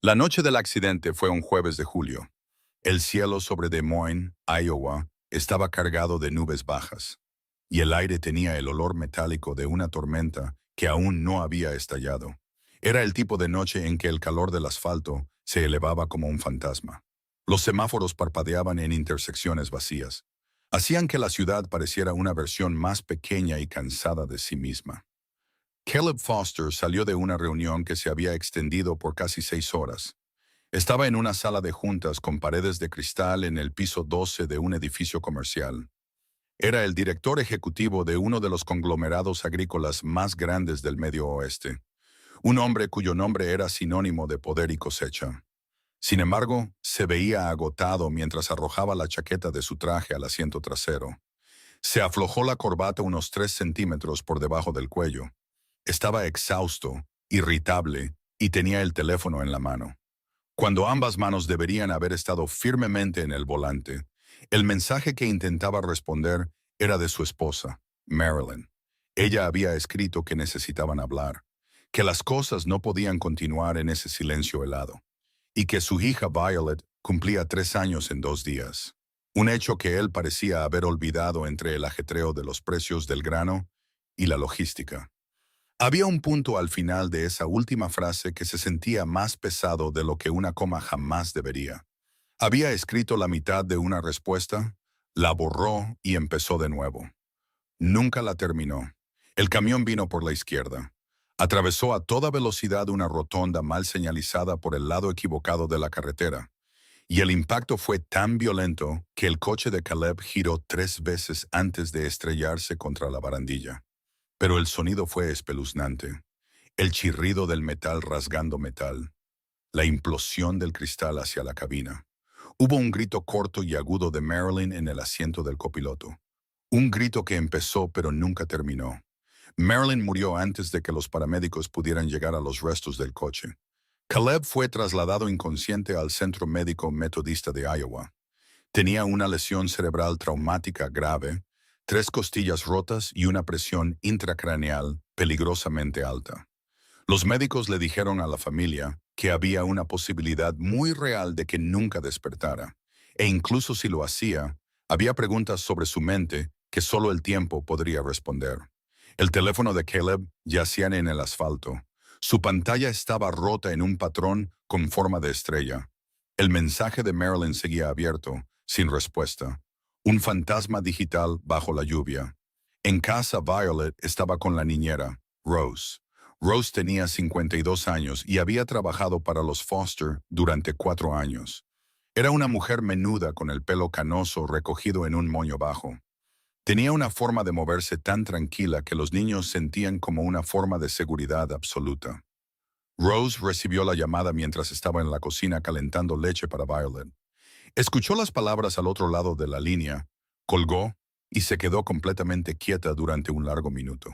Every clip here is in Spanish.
La noche del accidente fue un jueves de julio. El cielo sobre Des Moines, Iowa, estaba cargado de nubes bajas, y el aire tenía el olor metálico de una tormenta que aún no había estallado. Era el tipo de noche en que el calor del asfalto se elevaba como un fantasma. Los semáforos parpadeaban en intersecciones vacías. Hacían que la ciudad pareciera una versión más pequeña y cansada de sí misma. Caleb Foster salió de una reunión que se había extendido por casi 6 horas. Estaba en una sala de juntas con paredes de cristal en el piso 12 de un edificio comercial. Era el director ejecutivo de uno de los conglomerados agrícolas más grandes del Medio Oeste, un hombre cuyo nombre era sinónimo de poder y cosecha. Sin embargo, se veía agotado mientras arrojaba la chaqueta de su traje al asiento trasero. Se aflojó la corbata unos 3 centímetros por debajo del cuello. Estaba exhausto, irritable, y tenía el teléfono en la mano. Cuando ambas manos deberían haber estado firmemente en el volante, el mensaje que intentaba responder era de su esposa, Marilyn. Ella había escrito que necesitaban hablar, que las cosas no podían continuar en ese silencio helado, y que su hija Violet cumplía 3 años en 2 días. Un hecho que él parecía haber olvidado entre el ajetreo de los precios del grano y la logística. Había un punto al final de esa última frase que se sentía más pesado de lo que una coma jamás debería. Había escrito la mitad de una respuesta, la borró y empezó de nuevo. Nunca la terminó. El camión vino por la izquierda. Atravesó a toda velocidad una rotonda mal señalizada por el lado equivocado de la carretera. Y el impacto fue tan violento que el coche de Caleb giró 3 veces antes de estrellarse contra la barandilla. Pero el sonido fue espeluznante. El chirrido del metal rasgando metal. La implosión del cristal hacia la cabina. Hubo un grito corto y agudo de Marilyn en el asiento del copiloto. Un grito que empezó pero nunca terminó. Marilyn murió antes de que los paramédicos pudieran llegar a los restos del coche. Caleb fue trasladado inconsciente al Centro Médico Metodista de Iowa. Tenía una lesión cerebral traumática grave, 3 costillas rotas y una presión intracraneal peligrosamente alta. Los médicos le dijeron a la familia que había una posibilidad muy real de que nunca despertara, e incluso si lo hacía, había preguntas sobre su mente que solo el tiempo podría responder. El teléfono de Caleb yacía en el asfalto. Su pantalla estaba rota en un patrón con forma de estrella. El mensaje de Marilyn seguía abierto, sin respuesta. Un fantasma digital bajo la lluvia. En casa, Violet estaba con la niñera, Rose. Rose tenía 52 años y había trabajado para los Foster durante 4 años. Era una mujer menuda con el pelo canoso recogido en un moño bajo. Tenía una forma de moverse tan tranquila que los niños sentían como una forma de seguridad absoluta. Rose recibió la llamada mientras estaba en la cocina calentando leche para Violet. Escuchó las palabras al otro lado de la línea, colgó y se quedó completamente quieta durante un largo minuto.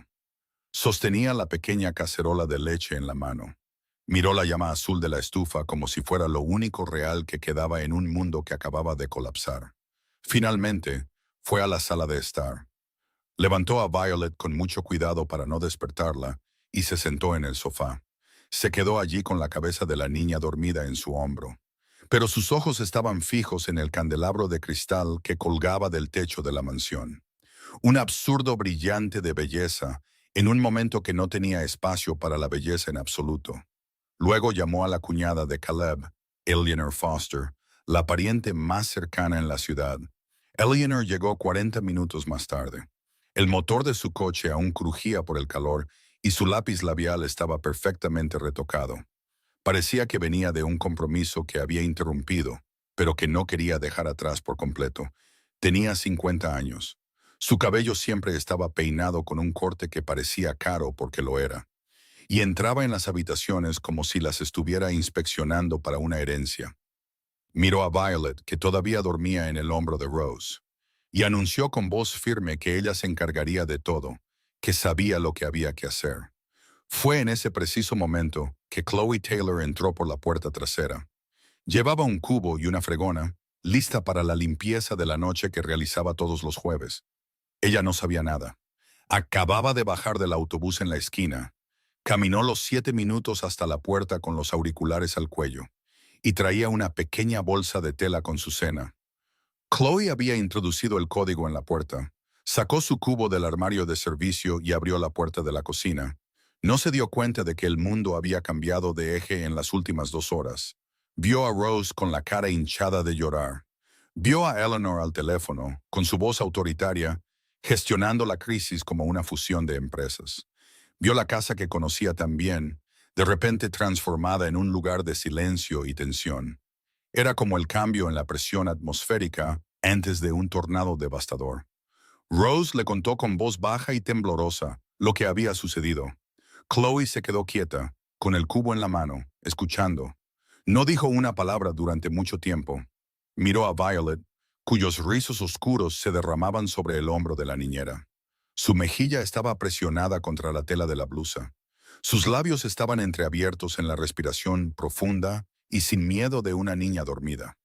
Sostenía la pequeña cacerola de leche en la mano. Miró la llama azul de la estufa como si fuera lo único real que quedaba en un mundo que acababa de colapsar. Finalmente, fue a la sala de estar. Levantó a Violet con mucho cuidado para no despertarla y se sentó en el sofá. Se quedó allí con la cabeza de la niña dormida en su hombro. Pero sus ojos estaban fijos en el candelabro de cristal que colgaba del techo de la mansión. Un absurdo brillante de belleza, en un momento que no tenía espacio para la belleza en absoluto. Luego llamó a la cuñada de Caleb, Eleanor Foster, la pariente más cercana en la ciudad. Eleanor llegó 40 minutos más tarde. El motor de su coche aún crujía por el calor y su lápiz labial estaba perfectamente retocado. Parecía que venía de un compromiso que había interrumpido, pero que no quería dejar atrás por completo. Tenía 50 años. Su cabello siempre estaba peinado con un corte que parecía caro porque lo era, y entraba en las habitaciones como si las estuviera inspeccionando para una herencia. Miró a Violet, que todavía dormía en el hombro de Rose, y anunció con voz firme que ella se encargaría de todo, que sabía lo que había que hacer. Fue en ese preciso momento que Chloe Taylor entró por la puerta trasera. Llevaba un cubo y una fregona, lista para la limpieza de la noche que realizaba todos los jueves. Ella no sabía nada. Acababa de bajar del autobús en la esquina. Caminó los 7 minutos hasta la puerta con los auriculares al cuello. y traía una pequeña bolsa de tela con su cena. Chloe había introducido el código en la puerta. Sacó su cubo del armario de servicio y abrió la puerta de la cocina. No se dio cuenta de que el mundo había cambiado de eje en las últimas 2 horas. Vio a Rose con la cara hinchada de llorar. Vio a Eleanor al teléfono, con su voz autoritaria, gestionando la crisis como una fusión de empresas. Vio la casa que conocía tan bien, de repente transformada en un lugar de silencio y tensión. Era como el cambio en la presión atmosférica antes de un tornado devastador. Rose le contó con voz baja y temblorosa lo que había sucedido. Chloe se quedó quieta, con el cubo en la mano, escuchando. No dijo una palabra durante mucho tiempo. Miró a Violet, cuyos rizos oscuros se derramaban sobre el hombro de la niñera. Su mejilla estaba presionada contra la tela de la blusa. Sus labios estaban entreabiertos en la respiración profunda y sin miedo de una niña dormida.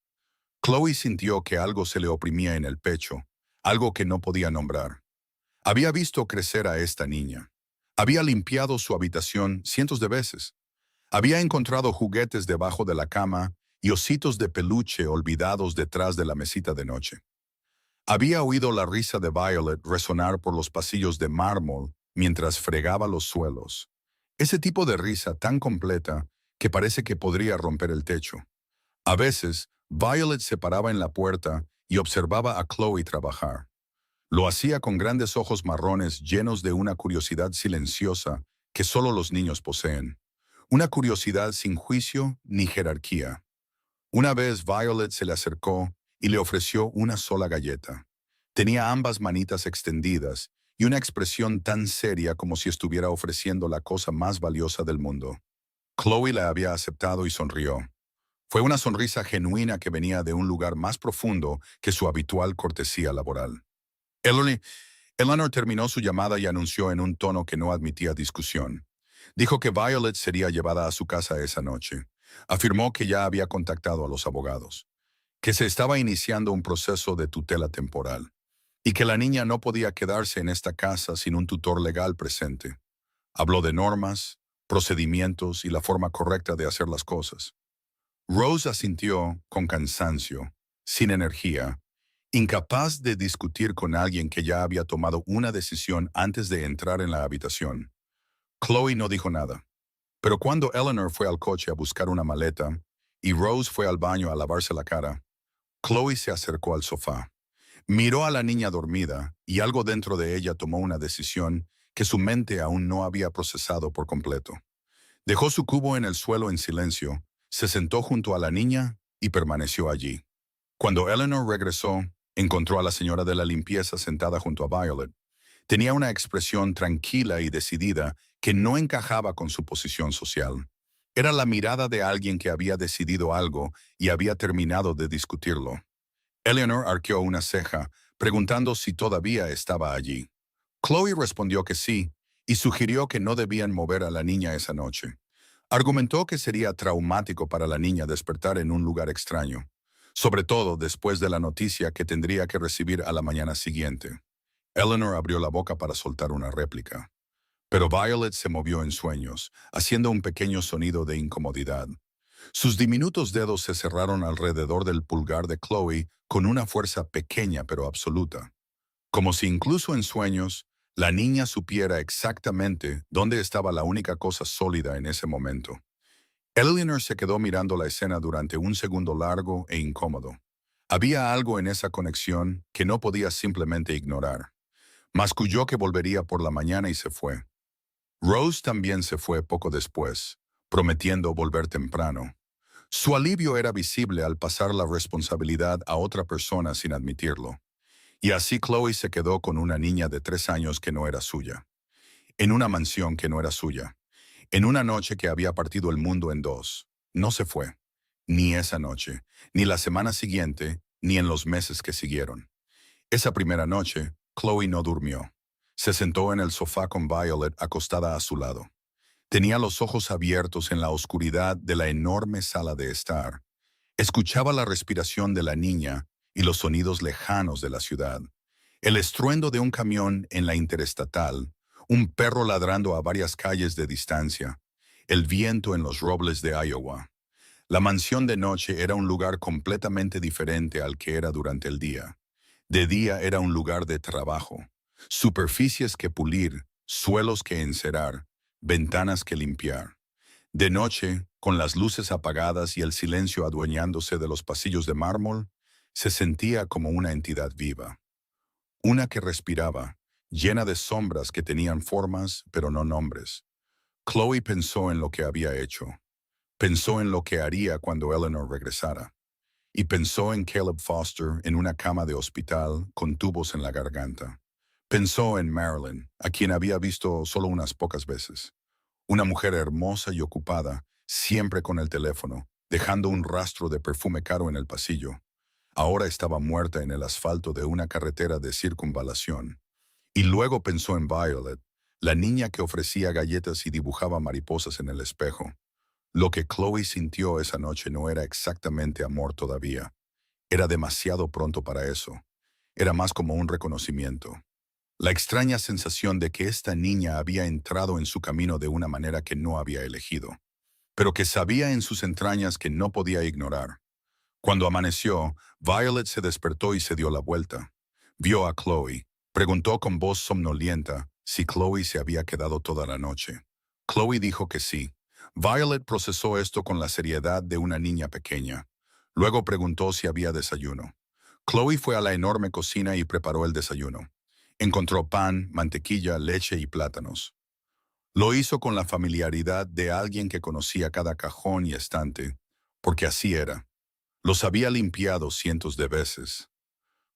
Chloe sintió que algo se le oprimía en el pecho, algo que no podía nombrar. Había visto crecer a esta niña. Había limpiado su habitación cientos de veces. Había encontrado juguetes debajo de la cama y ositos de peluche olvidados detrás de la mesita de noche. Había oído la risa de Violet resonar por los pasillos de mármol mientras fregaba los suelos. Ese tipo de risa tan completa que parece que podría romper el techo. A veces, Violet se paraba en la puerta y observaba a Chloe trabajar. Lo hacía con grandes ojos marrones llenos de una curiosidad silenciosa que solo los niños poseen. Una curiosidad sin juicio ni jerarquía. Una vez Violet se le acercó y le ofreció una sola galleta. Tenía ambas manitas extendidas y una expresión tan seria como si estuviera ofreciendo la cosa más valiosa del mundo. Chloe la había aceptado y sonrió. Fue una sonrisa genuina que venía de un lugar más profundo que su habitual cortesía laboral. Eleanor terminó su llamada y anunció en un tono que no admitía discusión. Dijo que Violet sería llevada a su casa esa noche. Afirmó que ya había contactado a los abogados, que se estaba iniciando un proceso de tutela temporal y que la niña no podía quedarse en esta casa sin un tutor legal presente. Habló de normas, procedimientos y la forma correcta de hacer las cosas. Rose asintió con cansancio, sin energía, incapaz de discutir con alguien que ya había tomado una decisión antes de entrar en la habitación. Chloe no dijo nada, pero cuando Eleanor fue al coche a buscar una maleta y Rose fue al baño a lavarse la cara, Chloe se acercó al sofá. Miró a la niña dormida y algo dentro de ella tomó una decisión que su mente aún no había procesado por completo. Dejó su cubo en el suelo en silencio, se sentó junto a la niña y permaneció allí. Cuando Eleanor regresó, encontró a la señora de la limpieza sentada junto a Violet. Tenía una expresión tranquila y decidida que no encajaba con su posición social. Era la mirada de alguien que había decidido algo y había terminado de discutirlo. Eleanor arqueó una ceja, preguntando si todavía estaba allí. Chloe respondió que sí, y sugirió que no debían mover a la niña esa noche. Argumentó que sería traumático para la niña despertar en un lugar extraño, sobre todo después de la noticia que tendría que recibir a la mañana siguiente. Eleanor abrió la boca para soltar una réplica, pero Violet se movió en sueños, haciendo un pequeño sonido de incomodidad. Sus diminutos dedos se cerraron alrededor del pulgar de Chloe con una fuerza pequeña pero absoluta, como si incluso en sueños la niña supiera exactamente dónde estaba la única cosa sólida en ese momento. Eleanor se quedó mirando la escena durante un segundo largo e incómodo. Había algo en esa conexión que no podía simplemente ignorar. Masculló que volvería por la mañana y se fue. Rose también se fue poco después, prometiendo volver temprano. Su alivio era visible al pasar la responsabilidad a otra persona sin admitirlo. Y así Chloe se quedó con una niña de 3 años que no era suya, en una mansión que no era suya, en una noche que había partido el mundo en dos. No se fue, ni esa noche, ni la semana siguiente, ni en los meses que siguieron. Esa primera noche, Chloe no durmió. Se sentó en el sofá con Violet acostada a su lado. Tenía los ojos abiertos en la oscuridad de la enorme sala de estar. Escuchaba la respiración de la niña y los sonidos lejanos de la ciudad. El estruendo de un camión en la interestatal, un perro ladrando a varias calles de distancia, el viento en los robles de Iowa. La mansión de noche era un lugar completamente diferente al que era durante el día. De día era un lugar de trabajo, superficies que pulir, suelos que encerar, ventanas que limpiar. De noche, con las luces apagadas y el silencio adueñándose de los pasillos de mármol, se sentía como una entidad viva. Una que respiraba, llena de sombras que tenían formas pero no nombres. Chloe pensó en lo que había hecho. Pensó en lo que haría cuando Eleanor regresara. Y pensó en Caleb Foster en una cama de hospital con tubos en la garganta. Pensó en Marilyn, a quien había visto solo unas pocas veces. Una mujer hermosa y ocupada, siempre con el teléfono, dejando un rastro de perfume caro en el pasillo. Ahora estaba muerta en el asfalto de una carretera de circunvalación. Y luego pensó en Violet, la niña que ofrecía galletas y dibujaba mariposas en el espejo. Lo que Chloe sintió esa noche no era exactamente amor todavía. Era demasiado pronto para eso. Era más como un reconocimiento. La extraña sensación de que esta niña había entrado en su camino de una manera que no había elegido, pero que sabía en sus entrañas que no podía ignorar. Cuando amaneció, Violet se despertó y se dio la vuelta. Vio a Chloe. Preguntó con voz somnolienta si Chloe se había quedado toda la noche. Chloe dijo que sí. Violet procesó esto con la seriedad de una niña pequeña. Luego preguntó si había desayuno. Chloe fue a la enorme cocina y preparó el desayuno. Encontró pan, mantequilla, leche y plátanos. Lo hizo con la familiaridad de alguien que conocía cada cajón y estante, porque así era. Los había limpiado cientos de veces.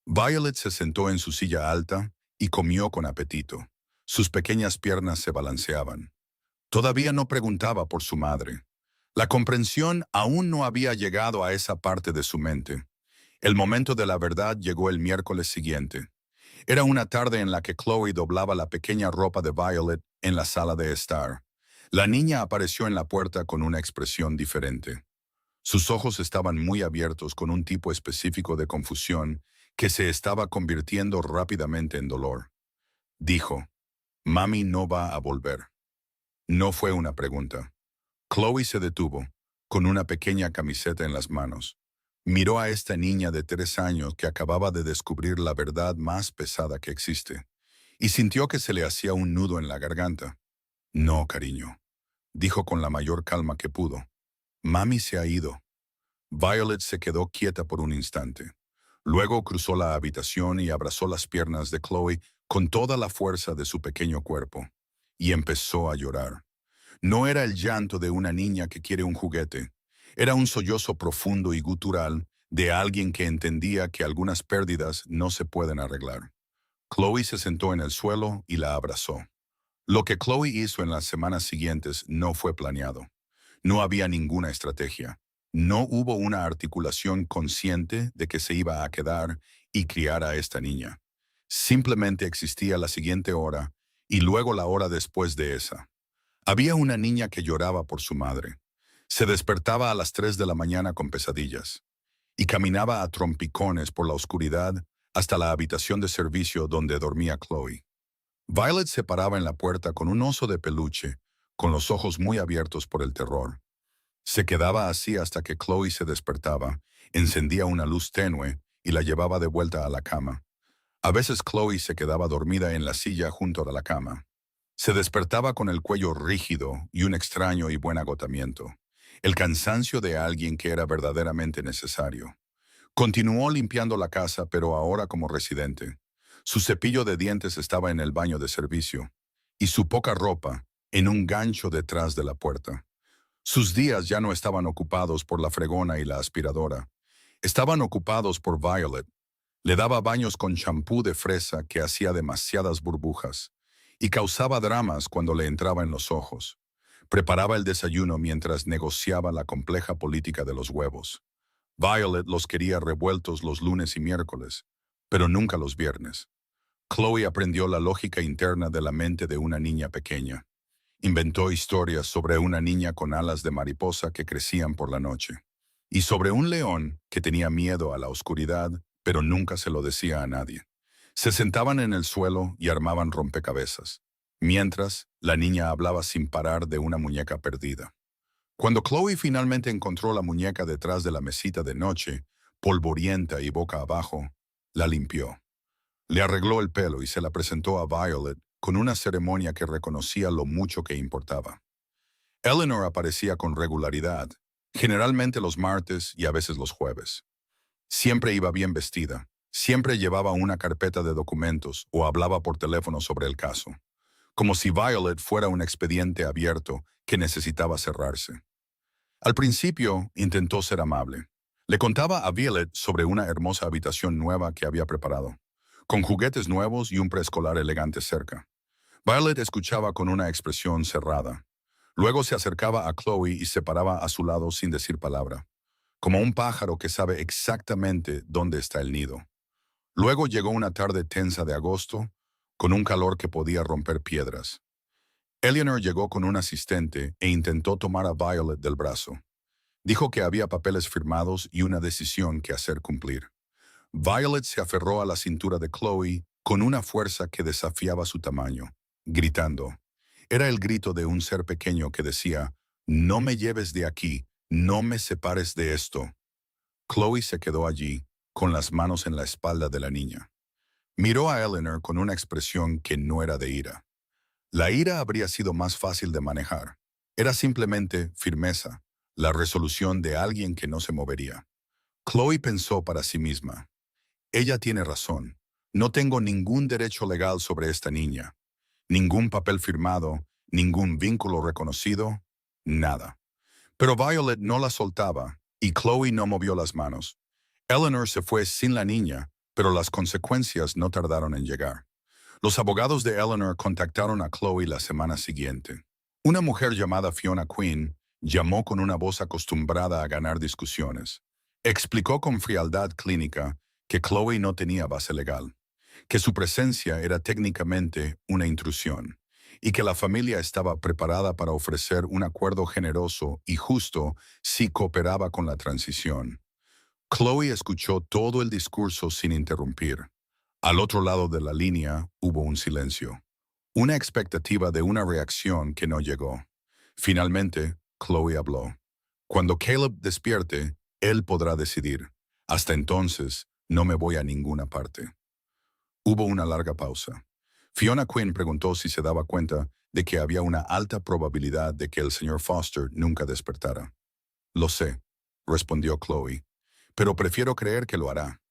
Violet se sentó en su silla alta y comió con apetito. Sus pequeñas piernas se balanceaban. Todavía no preguntaba por su madre. La comprensión aún no había llegado a esa parte de su mente. El momento de la verdad llegó el miércoles siguiente. Era una tarde en la que Chloe doblaba la pequeña ropa de Violet en la sala de estar. La niña apareció en la puerta con una expresión diferente. Sus ojos estaban muy abiertos con un tipo específico de confusión que se estaba convirtiendo rápidamente en dolor. Dijo, «Mami no va a volver». No fue una pregunta. Chloe se detuvo, con una pequeña camiseta en las manos. Miró a esta niña de 3 años que acababa de descubrir la verdad más pesada que existe, y sintió que se le hacía un nudo en la garganta. «No, cariño», dijo con la mayor calma que pudo. «Mami se ha ido». Violet se quedó quieta por un instante. Luego cruzó la habitación y abrazó las piernas de Chloe con toda la fuerza de su pequeño cuerpo, y empezó a llorar. No era el llanto de una niña que quiere un juguete. Era un sollozo profundo y gutural de alguien que entendía que algunas pérdidas no se pueden arreglar. Chloe se sentó en el suelo y la abrazó. Lo que Chloe hizo en las semanas siguientes no fue planeado. No había ninguna estrategia. No hubo una articulación consciente de que se iba a quedar y criar a esta niña. Simplemente existía la siguiente hora y luego la hora después de esa. Había una niña que lloraba por su madre. Se despertaba a las 3 de la mañana con pesadillas y caminaba a trompicones por la oscuridad hasta la habitación de servicio donde dormía Chloe. Violet se paraba en la puerta con un oso de peluche, con los ojos muy abiertos por el terror. Se quedaba así hasta que Chloe se despertaba, encendía una luz tenue y la llevaba de vuelta a la cama. A veces Chloe se quedaba dormida en la silla junto a la cama. Se despertaba con el cuello rígido y un extraño y buen agotamiento, el cansancio de alguien que era verdaderamente necesario. Continuó limpiando la casa, pero ahora como residente. Su cepillo de dientes estaba en el baño de servicio, y su poca ropa en un gancho detrás de la puerta. Sus días ya no estaban ocupados por la fregona y la aspiradora. Estaban ocupados por Violet. Le daba baños con champú de fresa que hacía demasiadas burbujas y causaba dramas cuando le entraba en los ojos. Preparaba el desayuno mientras negociaba la compleja política de los huevos. Violet los quería revueltos los lunes y miércoles, pero nunca los viernes. Chloe aprendió la lógica interna de la mente de una niña pequeña. Inventó historias sobre una niña con alas de mariposa que crecían por la noche, y sobre un león que tenía miedo a la oscuridad, pero nunca se lo decía a nadie. Se sentaban en el suelo y armaban rompecabezas, mientras la niña hablaba sin parar de una muñeca perdida. Cuando Chloe finalmente encontró la muñeca detrás de la mesita de noche, polvorienta y boca abajo, la limpió. Le arregló el pelo y se la presentó a Violet con una ceremonia que reconocía lo mucho que importaba. Eleanor aparecía con regularidad, generalmente los martes y a veces los jueves. Siempre iba bien vestida, siempre llevaba una carpeta de documentos o hablaba por teléfono sobre el caso, como si Violet fuera un expediente abierto que necesitaba cerrarse. Al principio intentó ser amable. Le contaba a Violet sobre una hermosa habitación nueva que había preparado, con juguetes nuevos y un preescolar elegante cerca. Violet escuchaba con una expresión cerrada. Luego se acercaba a Chloe y se paraba a su lado sin decir palabra, como un pájaro que sabe exactamente dónde está el nido. Luego llegó una tarde tensa de agosto, con un calor que podía romper piedras. Eleanor llegó con un asistente e intentó tomar a Violet del brazo. Dijo que había papeles firmados y una decisión que hacer cumplir. Violet se aferró a la cintura de Chloe con una fuerza que desafiaba su tamaño, gritando. Era el grito de un ser pequeño que decía, «No me lleves de aquí, no me separes de esto». Chloe se quedó allí, con las manos en la espalda de la niña. Miró a Eleanor con una expresión que no era de ira. La ira habría sido más fácil de manejar. Era simplemente firmeza, la resolución de alguien que no se movería. Chloe pensó para sí misma. Ella tiene razón. No tengo ningún derecho legal sobre esta niña. Ningún papel firmado, ningún vínculo reconocido, nada. Pero Violet no la soltaba y Chloe no movió las manos. Eleanor se fue sin la niña, pero las consecuencias no tardaron en llegar. Los abogados de Eleanor contactaron a Chloe la semana siguiente. Una mujer llamada Fiona Quinn llamó con una voz acostumbrada a ganar discusiones. Explicó con frialdad clínica que Chloe no tenía base legal, que su presencia era técnicamente una intrusión y que la familia estaba preparada para ofrecer un acuerdo generoso y justo si cooperaba con la transición. Chloe escuchó todo el discurso sin interrumpir. Al otro lado de la línea hubo un silencio, una expectativa de una reacción que no llegó. Finalmente, Chloe habló. Cuando Caleb despierte, él podrá decidir. Hasta entonces, no me voy a ninguna parte. Hubo una larga pausa. Fiona Quinn preguntó si se daba cuenta de que había una alta probabilidad de que el señor Foster nunca despertara. Lo sé, respondió Chloe, pero prefiero creer que lo hará.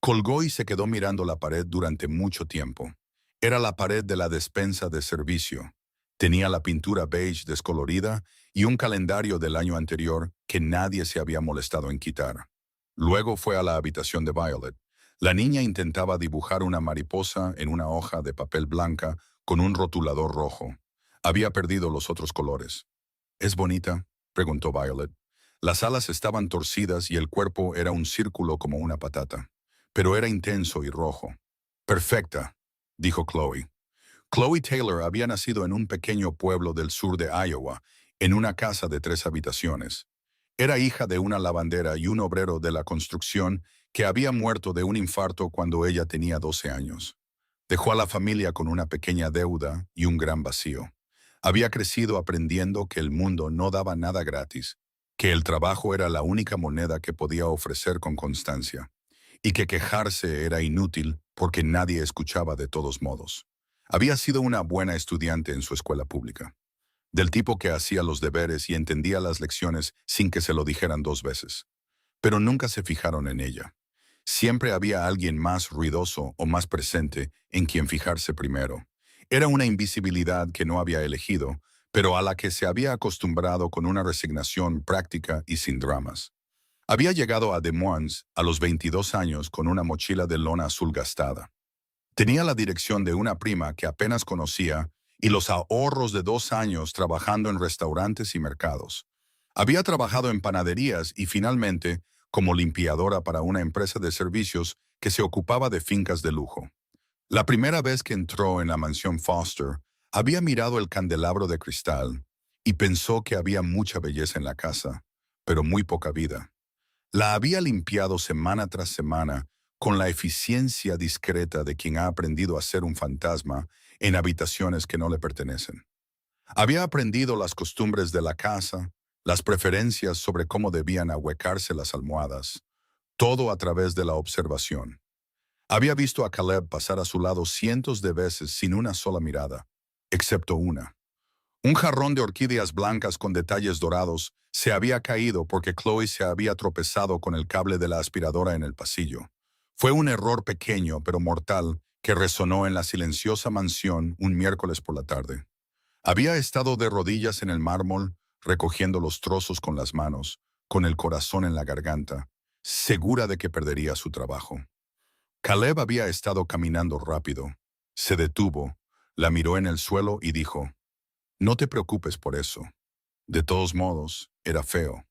Colgó y se quedó mirando la pared durante mucho tiempo. Era la pared de la despensa de servicio. Tenía la pintura beige descolorida y un calendario del año anterior que nadie se había molestado en quitar. Luego fue a la habitación de Violet. La niña intentaba dibujar una mariposa en una hoja de papel blanca con un rotulador rojo. Había perdido los otros colores. ¿Es bonita?, preguntó Violet. Las alas estaban torcidas y el cuerpo era un círculo como una patata, pero era intenso y rojo. Perfecta, dijo Chloe. Chloe Taylor había nacido en un pequeño pueblo del sur de Iowa, en una casa de 3 habitaciones. Era hija de una lavandera y un obrero de la construcción que había muerto de un infarto cuando ella tenía 12 años. Dejó a la familia con una pequeña deuda y un gran vacío. Había crecido aprendiendo que el mundo no daba nada gratis, que el trabajo era la única moneda que podía ofrecer con constancia, y que quejarse era inútil porque nadie escuchaba de todos modos. Había sido una buena estudiante en su escuela pública, del tipo que hacía los deberes y entendía las lecciones sin que se lo dijeran 2 veces. Pero nunca se fijaron en ella. Siempre había alguien más ruidoso o más presente en quien fijarse primero. Era una invisibilidad que no había elegido, pero a la que se había acostumbrado con una resignación práctica y sin dramas. Había llegado a Des Moines a los 22 años con una mochila de lona azul gastada. Tenía la dirección de una prima que apenas conocía y los ahorros de 2 años trabajando en restaurantes y mercados. Había trabajado en panaderías y finalmente como limpiadora para una empresa de servicios que se ocupaba de fincas de lujo. La primera vez que entró en la mansión Foster, había mirado el candelabro de cristal y pensó que había mucha belleza en la casa, pero muy poca vida. La había limpiado semana tras semana con la eficiencia discreta de quien ha aprendido a ser un fantasma en habitaciones que no le pertenecen. Había aprendido las costumbres de la casa, las preferencias sobre cómo debían ahuecarse las almohadas, todo a través de la observación. Había visto a Caleb pasar a su lado cientos de veces sin una sola mirada, excepto una. Un jarrón de orquídeas blancas con detalles dorados se había caído porque Chloe se había tropezado con el cable de la aspiradora en el pasillo. Fue un error pequeño pero mortal que resonó en la silenciosa mansión un miércoles por la tarde. Había estado de rodillas en el mármol, recogiendo los trozos con las manos, con el corazón en la garganta, segura de que perdería su trabajo. Caleb había estado caminando rápido. Se detuvo, la miró en el suelo y dijo, «No te preocupes por eso. De todos modos, era feo».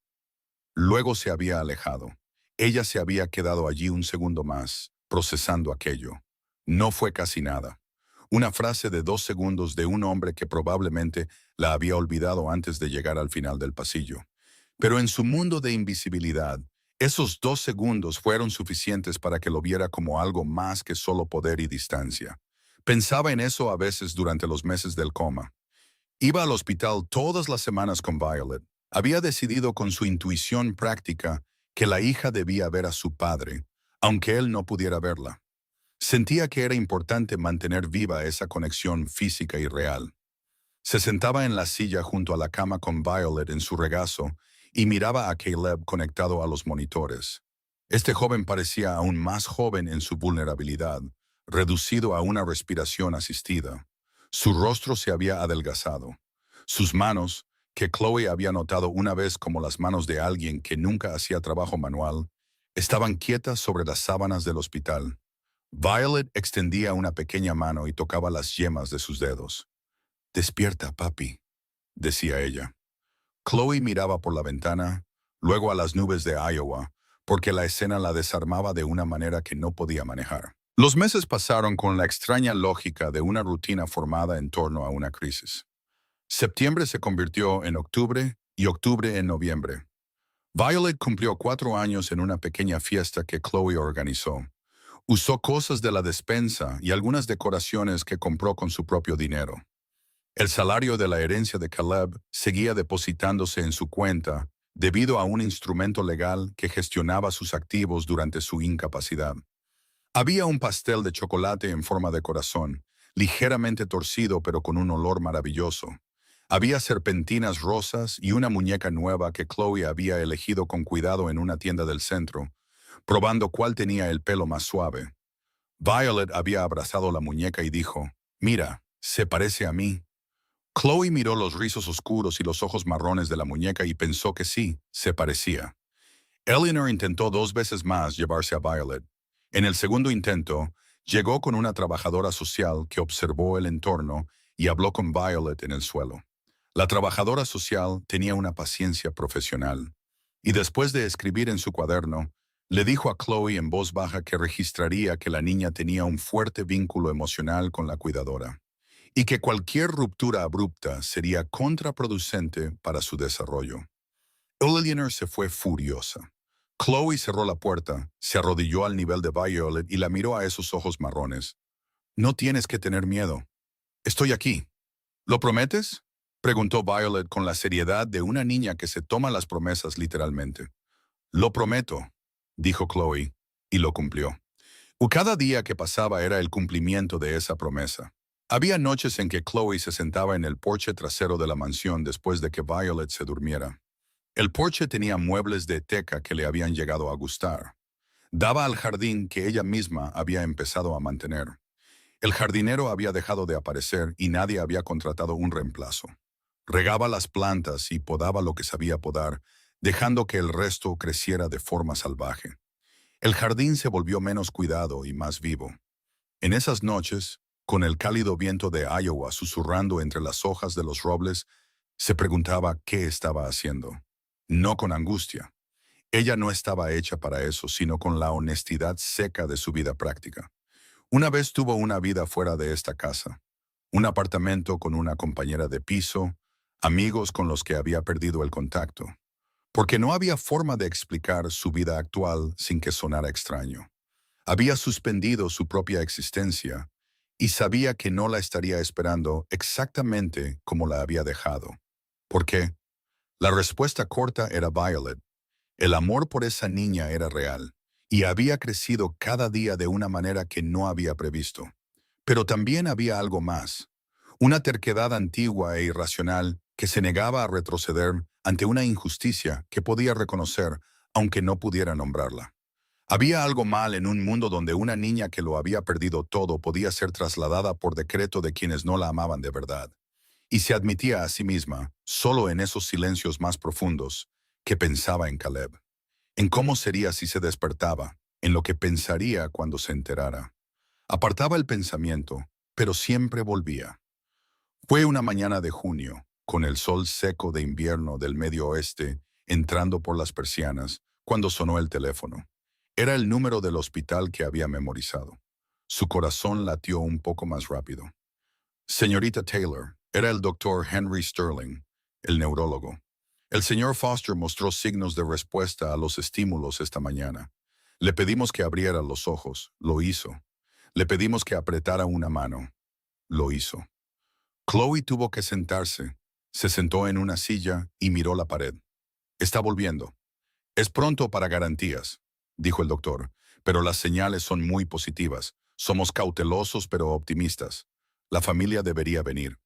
Luego se había alejado. Ella se había quedado allí un segundo más, procesando aquello. No fue casi nada. Una frase de 2 segundos de un hombre que probablemente la había olvidado antes de llegar al final del pasillo. Pero en su mundo de invisibilidad, esos 2 segundos fueron suficientes para que lo viera como algo más que solo poder y distancia. Pensaba en eso a veces durante los meses del coma. Iba al hospital todas las semanas con Violet. Había decidido con su intuición práctica que la hija debía ver a su padre, aunque él no pudiera verla. Sentía que era importante mantener viva esa conexión física y real. Se sentaba en la silla junto a la cama con Violet en su regazo y miraba a Caleb conectado a los monitores. Este joven parecía aún más joven en su vulnerabilidad, reducido a una respiración asistida. Su rostro se había adelgazado. Sus manos, que Chloe había notado una vez como las manos de alguien que nunca hacía trabajo manual, estaban quietas sobre las sábanas del hospital. Violet extendía una pequeña mano y tocaba las yemas de sus dedos. «Despierta, papi», decía ella. Chloe miraba por la ventana, luego a las nubes de Iowa, porque la escena la desarmaba de una manera que no podía manejar. Los meses pasaron con la extraña lógica de una rutina formada en torno a una crisis. Septiembre se convirtió en octubre y octubre en noviembre. Violet cumplió 4 años en una pequeña fiesta que Chloe organizó. Usó cosas de la despensa y algunas decoraciones que compró con su propio dinero. El salario de la herencia de Caleb seguía depositándose en su cuenta debido a un instrumento legal que gestionaba sus activos durante su incapacidad. Había un pastel de chocolate en forma de corazón, ligeramente torcido pero con un olor maravilloso. Había serpentinas rosas y una muñeca nueva que Chloe había elegido con cuidado en una tienda del centro, probando cuál tenía el pelo más suave. Violet había abrazado la muñeca y dijo, «Mira, se parece a mí». Chloe miró los rizos oscuros y los ojos marrones de la muñeca y pensó que sí, se parecía. Eleanor intentó 2 veces más llevarse a Violet. En el segundo intento, llegó con una trabajadora social que observó el entorno y habló con Violet en el suelo. La trabajadora social tenía una paciencia profesional, y después de escribir en su cuaderno, le dijo a Chloe en voz baja que registraría que la niña tenía un fuerte vínculo emocional con la cuidadora, y que cualquier ruptura abrupta sería contraproducente para su desarrollo. Eleanor se fue furiosa. Chloe cerró la puerta, se arrodilló al nivel de Violet y la miró a esos ojos marrones. «No tienes que tener miedo. Estoy aquí». «¿Lo prometes?», preguntó Violet con la seriedad de una niña que se toma las promesas literalmente. «Lo prometo», dijo Chloe, y lo cumplió. Cada día que pasaba era el cumplimiento de esa promesa. Había noches en que Chloe se sentaba en el porche trasero de la mansión después de que Violet se durmiera. El porche tenía muebles de teca que le habían llegado a gustar. Daba al jardín que ella misma había empezado a mantener. El jardinero había dejado de aparecer y nadie había contratado un reemplazo. Regaba las plantas y podaba lo que sabía podar, dejando que el resto creciera de forma salvaje. El jardín se volvió menos cuidado y más vivo. En esas noches, con el cálido viento de Iowa susurrando entre las hojas de los robles, se preguntaba qué estaba haciendo. No con angustia. Ella no estaba hecha para eso, sino con la honestidad seca de su vida práctica. Una vez tuvo una vida fuera de esta casa. Un apartamento con una compañera de piso, amigos con los que había perdido el contacto. Porque no había forma de explicar su vida actual sin que sonara extraño. Había suspendido su propia existencia y sabía que no la estaría esperando exactamente como la había dejado. ¿Por qué? La respuesta corta era Violet. El amor por esa niña era real, y había crecido cada día de una manera que no había previsto. Pero también había algo más, una terquedad antigua e irracional que se negaba a retroceder ante una injusticia que podía reconocer, aunque no pudiera nombrarla. Había algo mal en un mundo donde una niña que lo había perdido todo podía ser trasladada por decreto de quienes no la amaban de verdad. Y se admitía a sí misma, solo en esos silencios más profundos, que pensaba en Caleb, en cómo sería si se despertaba, en lo que pensaría cuando se enterara. Apartaba el pensamiento, pero siempre volvía. Fue una mañana de junio, con el sol seco de invierno del medio oeste entrando por las persianas, cuando sonó el teléfono. Era el número del hospital que había memorizado. Su corazón latió un poco más rápido. Señorita Taylor, era el doctor Henry Sterling, el neurólogo. El señor Foster mostró signos de respuesta a los estímulos esta mañana. Le pedimos que abriera los ojos, lo hizo. Le pedimos que apretara una mano, lo hizo. Chloe tuvo que sentarse. Se sentó en una silla y miró la pared. Está volviendo. Es pronto para garantías, dijo el doctor, pero las señales son muy positivas. Somos cautelosos pero optimistas. La familia debería venir.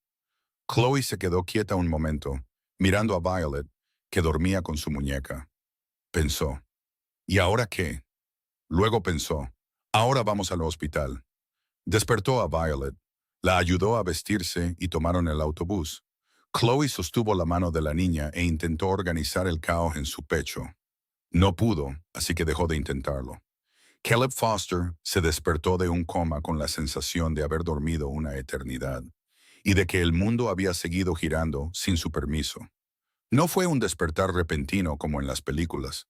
Chloe se quedó quieta un momento, mirando a Violet, que dormía con su muñeca. Pensó, ¿y ahora qué? Luego pensó, ahora vamos al hospital. Despertó a Violet, la ayudó a vestirse y tomaron el autobús. Chloe sostuvo la mano de la niña e intentó organizar el caos en su pecho. No pudo, así que dejó de intentarlo. Caleb Foster se despertó de un coma con la sensación de haber dormido una eternidad y de que el mundo había seguido girando sin su permiso. No fue un despertar repentino como en las películas.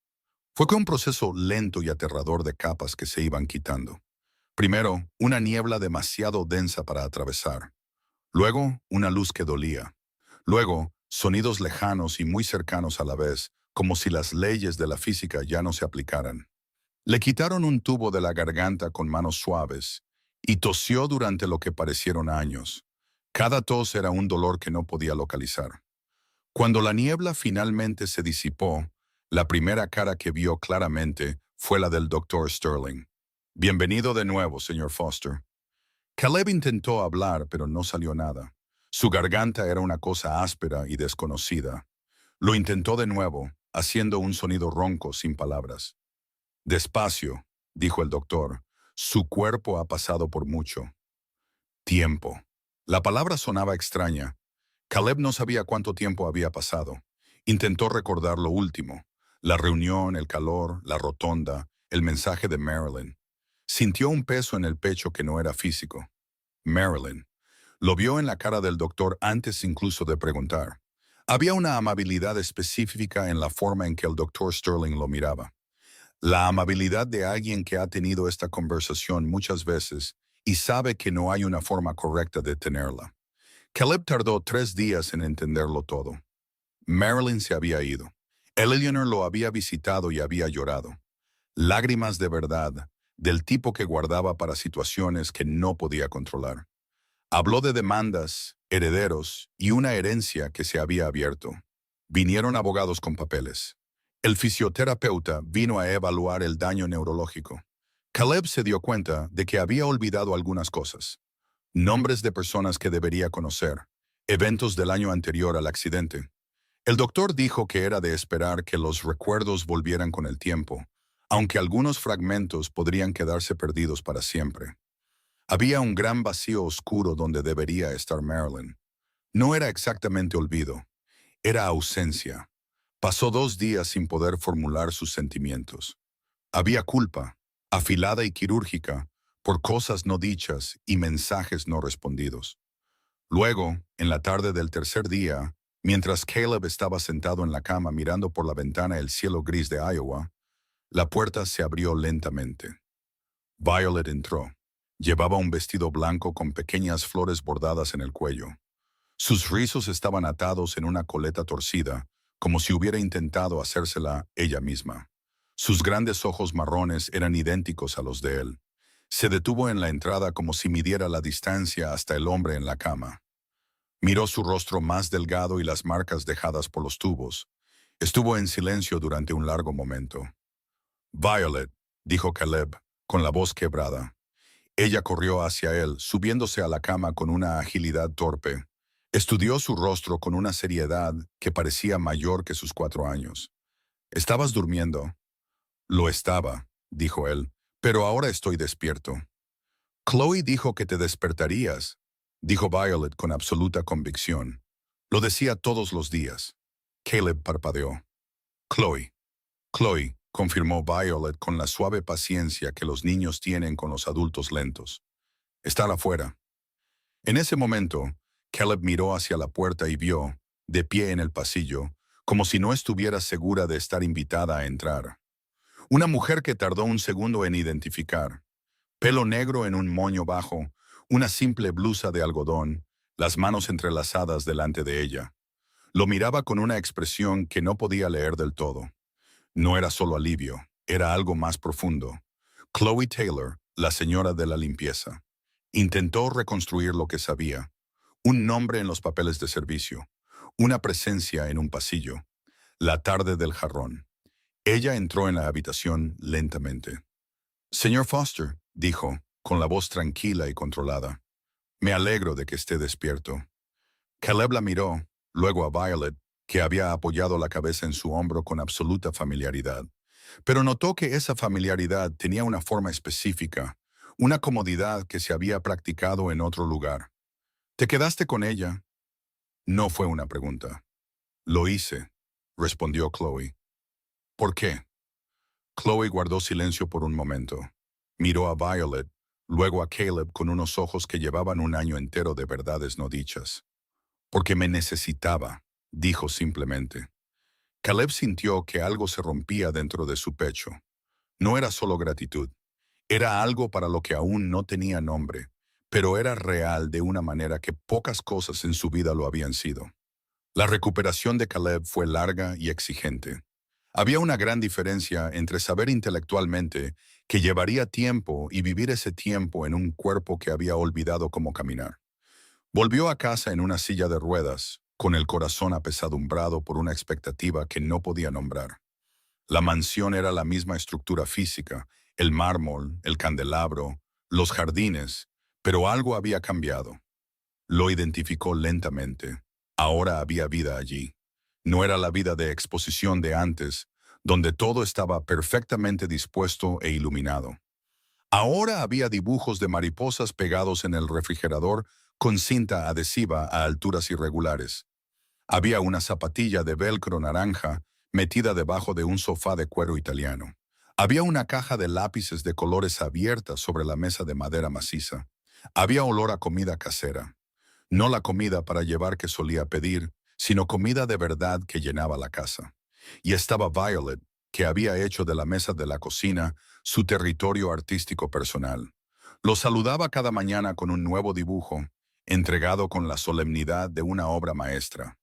Fue un proceso lento y aterrador de capas que se iban quitando. Primero, una niebla demasiado densa para atravesar. Luego, una luz que dolía. Luego, sonidos lejanos y muy cercanos a la vez, como si las leyes de la física ya no se aplicaran. Le quitaron un tubo de la garganta con manos suaves y tosió durante lo que parecieron años. Cada tos era un dolor que no podía localizar. Cuando la niebla finalmente se disipó, la primera cara que vio claramente fue la del doctor Sterling. Bienvenido de nuevo, señor Foster. Caleb intentó hablar, pero no salió nada. Su garganta era una cosa áspera y desconocida. Lo intentó de nuevo, haciendo un sonido ronco sin palabras. Despacio, dijo el doctor. Su cuerpo ha pasado por mucho tiempo. La palabra sonaba extraña. Caleb no sabía cuánto tiempo había pasado. Intentó recordar lo último. La reunión, el calor, la rotonda, el mensaje de Marilyn. Sintió un peso en el pecho que no era físico. Marilyn. Lo vio en la cara del doctor antes incluso de preguntar. Había una amabilidad específica en la forma en que el doctor Sterling lo miraba. La amabilidad de alguien que ha tenido esta conversación muchas veces y sabe que no hay una forma correcta de tenerla. Caleb tardó 3 días en entenderlo todo. Marilyn se había ido. Eleanor lo había visitado y había llorado. Lágrimas de verdad, del tipo que guardaba para situaciones que no podía controlar. Habló de demandas, herederos y una herencia que se había abierto. Vinieron abogados con papeles. El fisioterapeuta vino a evaluar el daño neurológico. Caleb se dio cuenta de que había olvidado algunas cosas. Nombres de personas que debería conocer. Eventos del año anterior al accidente. El doctor dijo que era de esperar que los recuerdos volvieran con el tiempo, aunque algunos fragmentos podrían quedarse perdidos para siempre. Había un gran vacío oscuro donde debería estar Marilyn. No era exactamente olvido, era ausencia. Pasó 2 días sin poder formular sus sentimientos. Había culpa, afilada y quirúrgica, por cosas no dichas y mensajes no respondidos. Luego, en la tarde del tercer día, mientras Caleb estaba sentado en la cama mirando por la ventana el cielo gris de Iowa, la puerta se abrió lentamente. Violet entró. Llevaba un vestido blanco con pequeñas flores bordadas en el cuello. Sus rizos estaban atados en una coleta torcida, como si hubiera intentado hacérsela ella misma. Sus grandes ojos marrones eran idénticos a los de él. Se detuvo en la entrada como si midiera la distancia hasta el hombre en la cama. Miró su rostro más delgado y las marcas dejadas por los tubos. Estuvo en silencio durante un largo momento. Violet, dijo Caleb, con la voz quebrada. Ella corrió hacia él, subiéndose a la cama con una agilidad torpe. Estudió su rostro con una seriedad que parecía mayor que sus 4 años. ¿Estabas durmiendo? Lo estaba, dijo él, pero ahora estoy despierto. Chloe dijo que te despertarías, dijo Violet con absoluta convicción. Lo decía todos los días. Caleb parpadeó. Chloe. Chloe, confirmó Violet con la suave paciencia que los niños tienen con los adultos lentos. Está afuera. En ese momento, Caleb miró hacia la puerta y vio, de pie en el pasillo, como si no estuviera segura de estar invitada a entrar. Una mujer que tardó un segundo en identificar. Pelo negro en un moño bajo, una simple blusa de algodón, las manos entrelazadas delante de ella. Lo miraba con una expresión que no podía leer del todo. No era solo alivio, era algo más profundo. Chloe Taylor, la señora de la limpieza. Intentó reconstruir lo que sabía. Un nombre en los papeles de servicio. Una presencia en un pasillo. La tarde del jarrón. Ella entró en la habitación lentamente. Señor Foster, dijo, con la voz tranquila y controlada. Me alegro de que esté despierto. Caleb la miró, luego a Violet, que había apoyado la cabeza en su hombro con absoluta familiaridad. Pero notó que esa familiaridad tenía una forma específica, una comodidad que se había practicado en otro lugar. ¿Te quedaste con ella? No fue una pregunta. Lo hice, respondió Chloe. ¿Por qué? Chloe guardó silencio por un momento. Miró a Violet, luego a Caleb con unos ojos que llevaban un año entero de verdades no dichas. Porque me necesitaba, dijo simplemente. Caleb sintió que algo se rompía dentro de su pecho. No era solo gratitud. Era algo para lo que aún no tenía nombre, pero era real de una manera que pocas cosas en su vida lo habían sido. La recuperación de Caleb fue larga y exigente. Había una gran diferencia entre saber intelectualmente que llevaría tiempo y vivir ese tiempo en un cuerpo que había olvidado cómo caminar. Volvió a casa en una silla de ruedas, con el corazón apesadumbrado por una expectativa que no podía nombrar. La mansión era la misma estructura física, el mármol, el candelabro, los jardines, pero algo había cambiado. Lo identificó lentamente. Ahora había vida allí. No era la vida de exposición de antes, donde todo estaba perfectamente dispuesto e iluminado. Ahora había dibujos de mariposas pegados en el refrigerador con cinta adhesiva a alturas irregulares. Había una zapatilla de velcro naranja metida debajo de un sofá de cuero italiano. Había una caja de lápices de colores abierta sobre la mesa de madera maciza. Había olor a comida casera. No la comida para llevar que solía pedir, sino comida de verdad que llenaba la casa. Y estaba Violet, que había hecho de la mesa de la cocina su territorio artístico personal. Lo saludaba cada mañana con un nuevo dibujo, entregado con la solemnidad de una obra maestra.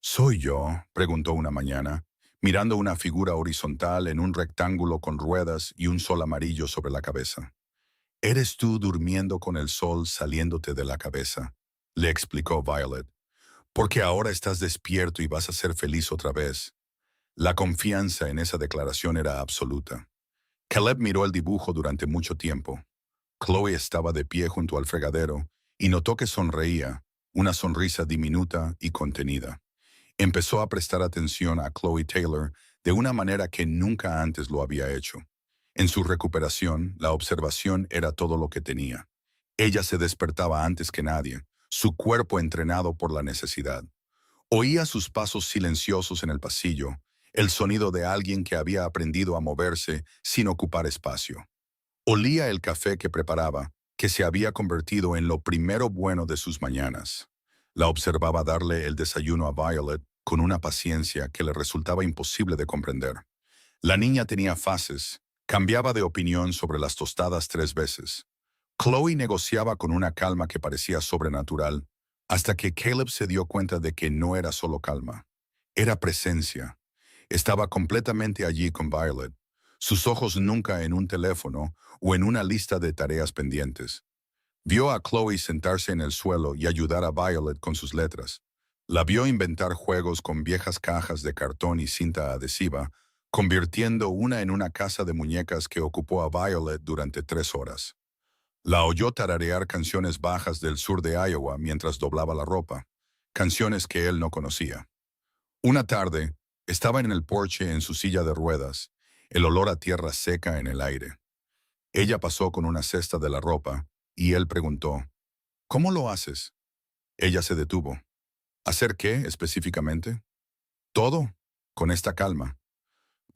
¿Soy yo?, preguntó una mañana, mirando una figura horizontal en un rectángulo con ruedas y un sol amarillo sobre la cabeza. «Eres tú durmiendo con el sol saliéndote de la cabeza», le explicó Violet, «porque ahora estás despierto y vas a ser feliz otra vez». La confianza en esa declaración era absoluta. Caleb miró el dibujo durante mucho tiempo. Chloe estaba de pie junto al fregadero y notó que sonreía, una sonrisa diminuta y contenida. Empezó a prestar atención a Chloe Taylor de una manera que nunca antes lo había hecho. En su recuperación, la observación era todo lo que tenía. Ella se despertaba antes que nadie, su cuerpo entrenado por la necesidad. Oía sus pasos silenciosos en el pasillo, el sonido de alguien que había aprendido a moverse sin ocupar espacio. Olía el café que preparaba, que se había convertido en lo primero bueno de sus mañanas. La observaba darle el desayuno a Violet con una paciencia que le resultaba imposible de comprender. La niña tenía fases, cambiaba de opinión sobre las tostadas 3 veces. Chloe negociaba con una calma que parecía sobrenatural, hasta que Caleb se dio cuenta de que no era solo calma. Era presencia. Estaba completamente allí con Violet, sus ojos nunca en un teléfono o en una lista de tareas pendientes. Vio a Chloe sentarse en el suelo y ayudar a Violet con sus letras. La vio inventar juegos con viejas cajas de cartón y cinta adhesiva, convirtiendo una en una casa de muñecas que ocupó a Violet durante 3 horas. La oyó tararear canciones bajas del sur de Iowa mientras doblaba la ropa, canciones que él no conocía. Una tarde, estaba en el porche en su silla de ruedas, el olor a tierra seca en el aire. Ella pasó con una cesta de la ropa y él preguntó, ¿cómo lo haces? Ella se detuvo. ¿Hacer qué específicamente? Todo, con esta calma.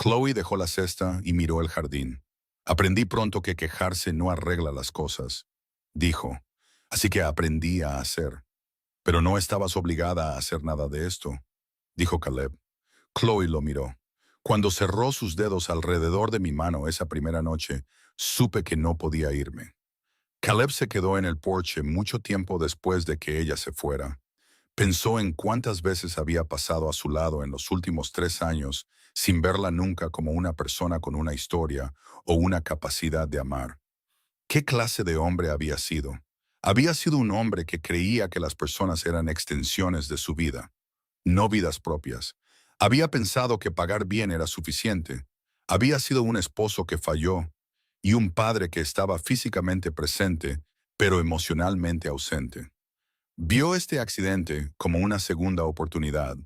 Chloe dejó la cesta y miró el jardín. Aprendí pronto que quejarse no arregla las cosas, dijo. Así que aprendí a hacer. Pero no estabas obligada a hacer nada de esto, dijo Caleb. Chloe lo miró. Cuando cerró sus dedos alrededor de mi mano esa primera noche, supe que no podía irme. Caleb se quedó en el porche mucho tiempo después de que ella se fuera. Pensó en cuántas veces había pasado a su lado en los últimos 3 años sin verla nunca como una persona con una historia o una capacidad de amar. ¿Qué clase de hombre había sido? Había sido un hombre que creía que las personas eran extensiones de su vida, no vidas propias. Había pensado que pagar bien era suficiente. Había sido un esposo que falló y un padre que estaba físicamente presente, pero emocionalmente ausente. Vio este accidente como una segunda oportunidad,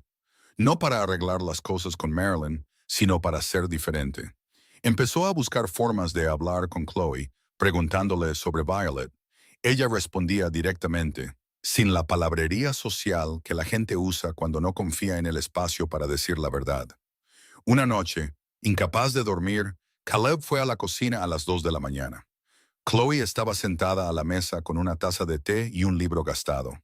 no para arreglar las cosas con Marilyn, sino para ser diferente. Empezó a buscar formas de hablar con Chloe, preguntándole sobre Violet. Ella respondía directamente, sin la palabrería social que la gente usa cuando no confía en el espacio para decir la verdad. Una noche, incapaz de dormir, Caleb fue a la cocina a las 2 de la mañana. Chloe estaba sentada a la mesa con una taza de té y un libro gastado.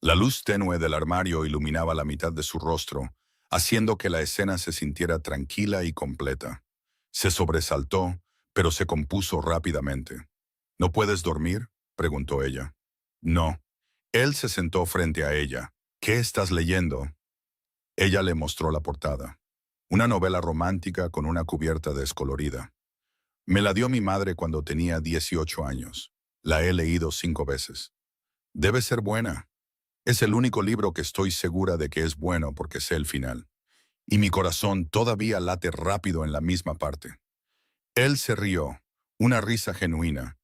La luz tenue del armario iluminaba la mitad de su rostro, haciendo que la escena se sintiera tranquila y completa. Se sobresaltó, pero se compuso rápidamente. ¿No puedes dormir?, preguntó ella. No. Él se sentó frente a ella. ¿Qué estás leyendo? Ella le mostró la portada. Una novela romántica con una cubierta descolorida. Me la dio mi madre cuando tenía 18 años. La he leído 5 veces. Debe ser buena. Es el único libro que estoy segura de que es bueno porque sé el final. Y mi corazón todavía late rápido en la misma parte. Él se rió, una risa genuina.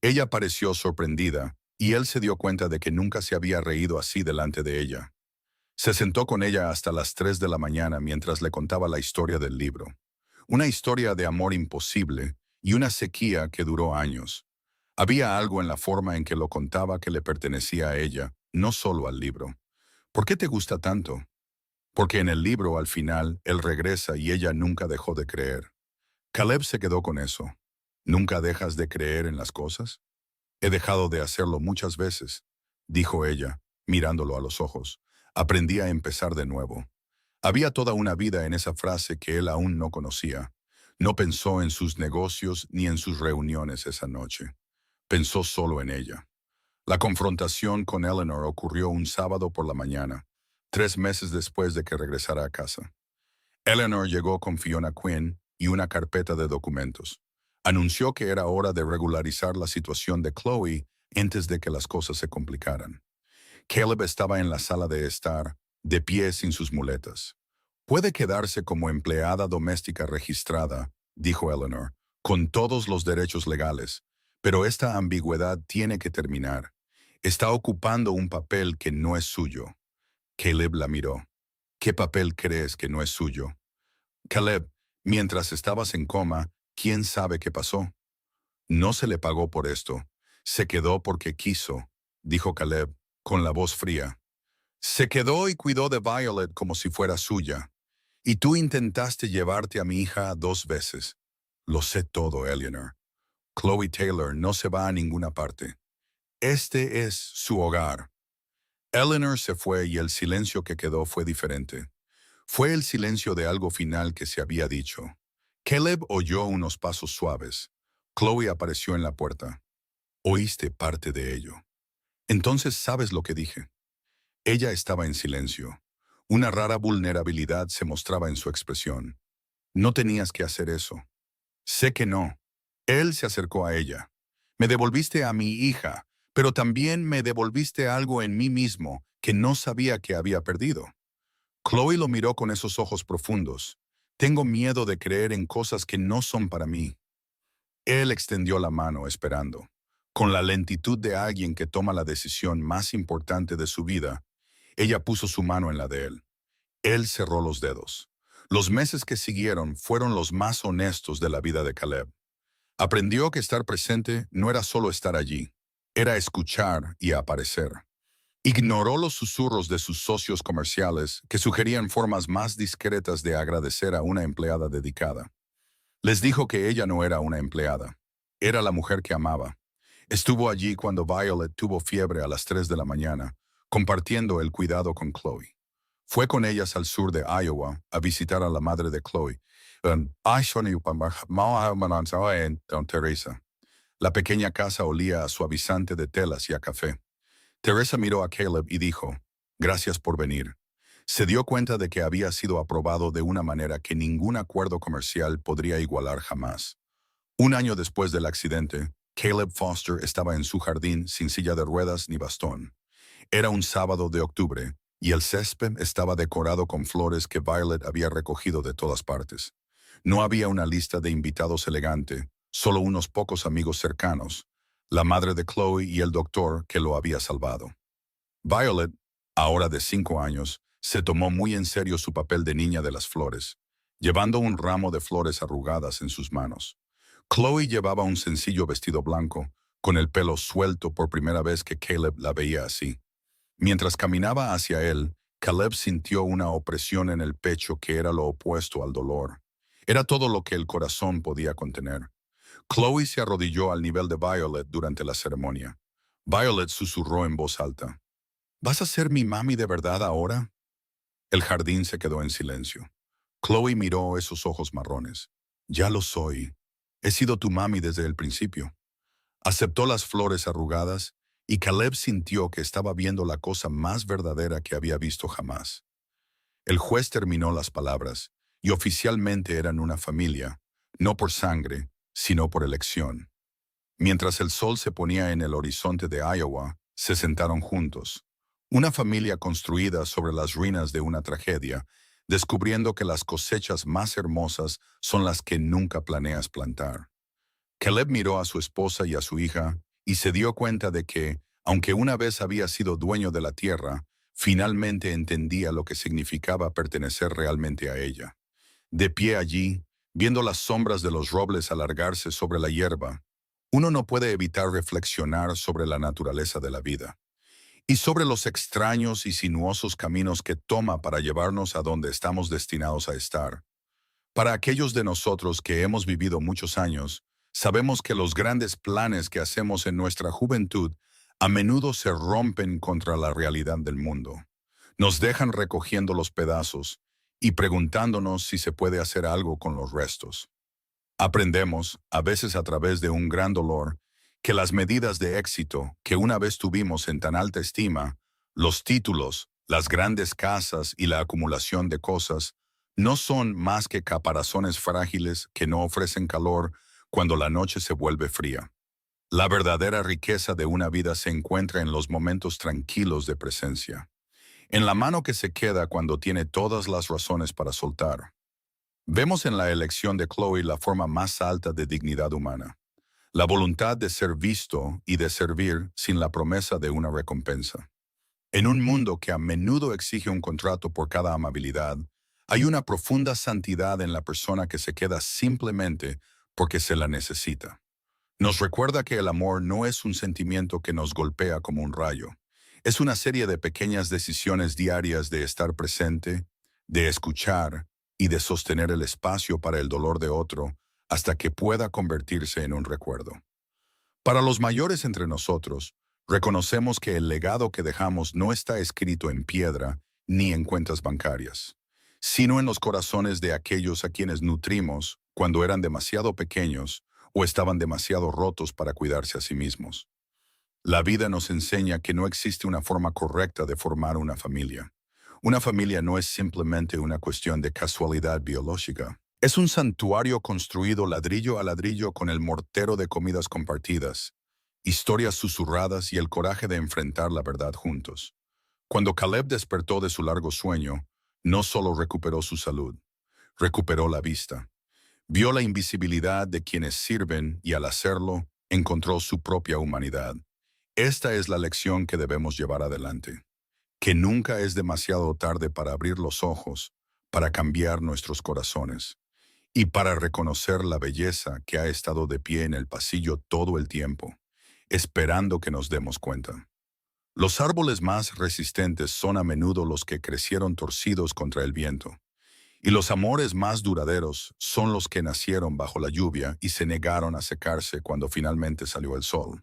Ella pareció sorprendida, y él se dio cuenta de que nunca se había reído así delante de ella. Se sentó con ella hasta las 3 de la mañana mientras le contaba la historia del libro. Una historia de amor imposible y una sequía que duró años. Había algo en la forma en que lo contaba que le pertenecía a ella, no solo al libro. ¿Por qué te gusta tanto? Porque en el libro, al final, él regresa y ella nunca dejó de creer. Caleb se quedó con eso. ¿Nunca dejas de creer en las cosas? He dejado de hacerlo muchas veces, dijo ella, mirándolo a los ojos. Aprendí a empezar de nuevo. Había toda una vida en esa frase que él aún no conocía. No pensó en sus negocios ni en sus reuniones esa noche. Pensó solo en ella. La confrontación con Eleanor ocurrió un sábado por la mañana, 3 meses después de que regresara a casa. Eleanor llegó con Fiona Quinn y una carpeta de documentos. Anunció que era hora de regularizar la situación de Chloe antes de que las cosas se complicaran. Caleb estaba en la sala de estar, de pie sin sus muletas. Puede quedarse como empleada doméstica registrada, dijo Eleanor, con todos los derechos legales, pero esta ambigüedad tiene que terminar. Está ocupando un papel que no es suyo. Caleb la miró. ¿Qué papel crees que no es suyo? Caleb, mientras estabas en coma, ¿quién sabe qué pasó? No se le pagó por esto. Se quedó porque quiso, dijo Caleb, con la voz fría. Se quedó y cuidó de Violet como si fuera suya. Y tú intentaste llevarte a mi hija 2 veces. Lo sé todo, Eleanor. Chloe Taylor no se va a ninguna parte. Este es su hogar. Eleanor se fue y el silencio que quedó fue diferente. Fue el silencio de algo final que se había dicho. Caleb oyó unos pasos suaves. Chloe apareció en la puerta. Oíste parte de ello. Entonces sabes lo que dije. Ella estaba en silencio. Una rara vulnerabilidad se mostraba en su expresión. No tenías que hacer eso. Sé que no. Él se acercó a ella. Me devolviste a mi hija, pero también me devolviste algo en mí mismo que no sabía que había perdido. Chloe lo miró con esos ojos profundos. Tengo miedo de creer en cosas que no son para mí. Él extendió la mano esperando. Con la lentitud de alguien que toma la decisión más importante de su vida, ella puso su mano en la de él. Él cerró los dedos. Los meses que siguieron fueron los más honestos de la vida de Caleb. Aprendió que estar presente no era solo estar allí, era escuchar y aparecer. Ignoró los susurros de sus socios comerciales que sugerían formas más discretas de agradecer a una empleada dedicada. Les dijo que ella no era una empleada, era la mujer que amaba. Estuvo allí cuando Violet tuvo fiebre a las 3 de la mañana, compartiendo el cuidado con Chloe. Fue con ellas al sur de Iowa a visitar a la madre de Chloe, Teresa. La pequeña casa olía a suavizante de telas y a café. Teresa miró a Caleb y dijo, «Gracias por venir». Se dio cuenta de que había sido aprobado de una manera que ningún acuerdo comercial podría igualar jamás. Un año después del accidente, Caleb Foster estaba en su jardín sin silla de ruedas ni bastón. Era un sábado de octubre, y el césped estaba decorado con flores que Violet había recogido de todas partes. No había una lista de invitados elegante, solo unos pocos amigos cercanos, la madre de Chloe y el doctor que lo había salvado. Violet, ahora de 5 años, se tomó muy en serio su papel de niña de las flores, llevando un ramo de flores arrugadas en sus manos. Chloe llevaba un sencillo vestido blanco, con el pelo suelto por primera vez que Caleb la veía así. Mientras caminaba hacia él, Caleb sintió una opresión en el pecho que era lo opuesto al dolor. Era todo lo que el corazón podía contener. Chloe se arrodilló al nivel de Violet durante la ceremonia. Violet susurró en voz alta, «¿Vas a ser mi mami de verdad ahora?» El jardín se quedó en silencio. Chloe miró esos ojos marrones. «Ya lo soy. He sido tu mami desde el principio». Aceptó las flores arrugadas y Caleb sintió que estaba viendo la cosa más verdadera que había visto jamás. El juez terminó las palabras y oficialmente eran una familia, no por sangre, sino por elección. Mientras el sol se ponía en el horizonte de Iowa, se sentaron juntos. Una familia construida sobre las ruinas de una tragedia, descubriendo que las cosechas más hermosas son las que nunca planeas plantar. Caleb miró a su esposa y a su hija y se dio cuenta de que, aunque una vez había sido dueño de la tierra, finalmente entendía lo que significaba pertenecer realmente a ella. De pie allí, viendo las sombras de los robles alargarse sobre la hierba, uno no puede evitar reflexionar sobre la naturaleza de la vida y sobre los extraños y sinuosos caminos que toma para llevarnos a donde estamos destinados a estar. Para aquellos de nosotros que hemos vivido muchos años, sabemos que los grandes planes que hacemos en nuestra juventud a menudo se rompen contra la realidad del mundo. Nos dejan recogiendo los pedazos y preguntándonos si se puede hacer algo con los restos. Aprendemos, a veces a través de un gran dolor, que las medidas de éxito que una vez tuvimos en tan alta estima, los títulos, las grandes casas y la acumulación de cosas, no son más que caparazones frágiles que no ofrecen calor cuando la noche se vuelve fría. La verdadera riqueza de una vida se encuentra en los momentos tranquilos de presencia, en la mano que se queda cuando tiene todas las razones para soltar. Vemos en la elección de Chloe la forma más alta de dignidad humana, la voluntad de ser visto y de servir sin la promesa de una recompensa. En un mundo que a menudo exige un contrato por cada amabilidad, hay una profunda santidad en la persona que se queda simplemente porque se la necesita. Nos recuerda que el amor no es un sentimiento que nos golpea como un rayo. Es una serie de pequeñas decisiones diarias de estar presente, de escuchar y de sostener el espacio para el dolor de otro hasta que pueda convertirse en un recuerdo. Para los mayores entre nosotros, reconocemos que el legado que dejamos no está escrito en piedra ni en cuentas bancarias, sino en los corazones de aquellos a quienes nutrimos cuando eran demasiado pequeños o estaban demasiado rotos para cuidarse a sí mismos. La vida nos enseña que no existe una forma correcta de formar una familia. Una familia no es simplemente una cuestión de casualidad biológica. Es un santuario construido ladrillo a ladrillo con el mortero de comidas compartidas. historias susurradas y el coraje de enfrentar la verdad juntos. Cuando Caleb despertó de su largo sueño, no solo recuperó su salud, recuperó la vista. Vio la invisibilidad de quienes sirven y al hacerlo, encontró su propia humanidad. Esta es la lección que debemos llevar adelante, que nunca es demasiado tarde para abrir los ojos, para cambiar nuestros corazones y para reconocer la belleza que ha estado de pie en el pasillo todo el tiempo, esperando que nos demos cuenta. Los árboles más resistentes son a menudo los que crecieron torcidos contra el viento, y los amores más duraderos son los que nacieron bajo la lluvia y se negaron a secarse cuando finalmente salió el sol.